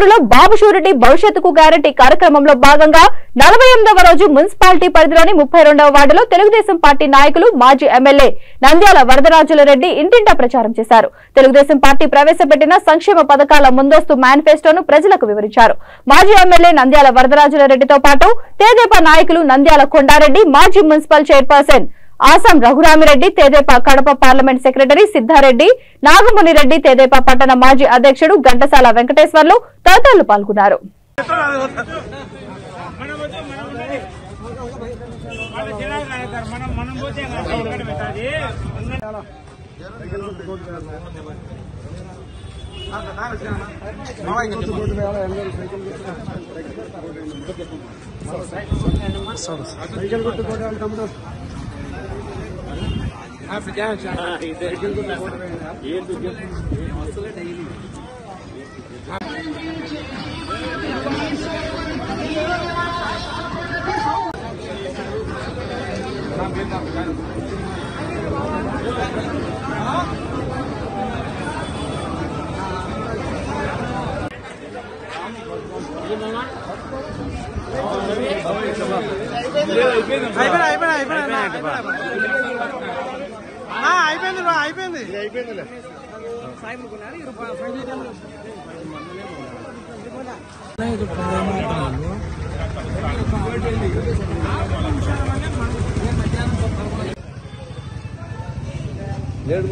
పొంగనూరులో బాబు surety భవిష్యత్తుకు guarantee కార్యక్రమంలో భాగంగా 48వ రోజు మున్సిపాలిటీ పరిధిలోని 32వ వార్డులో తెలుగుదేశం పార్టీ నాయకులు మాజీ ఎమ్మెల్యే నంద్యాల వరదరాజులరెడ్డి ఇంటింటా ప్రచారం చేశారు. తెలుగుదేశం పార్టీ ప్రవేశపెట్టిన సంక్షేమ పథకాల ముందస్తు మేనిఫెస్టోను ప్రజలకు వివరించారు. మాజీ ఎమ్మెల్యే నంద్యాల వరదరాజులరెడ్డితో పాటు తెదేపా నాయకులు నంద్యాల కొండారెడ్డి, మాజీ మున్సిపల్ చైర్పర్సన్ ఆసం రఘురామిరెడ్డి, తెదేపా కడప పార్లమెంట్ సెక్రటరీ సిద్ధారెడ్డి, నాగమునిరెడ్డి, తెదేపా పట్టణ మాజీ అధ్యక్షుడు ఘంటసాల వెంకటేశ్వర్లు తదితరులు పాల్గొన్నారు. లేడు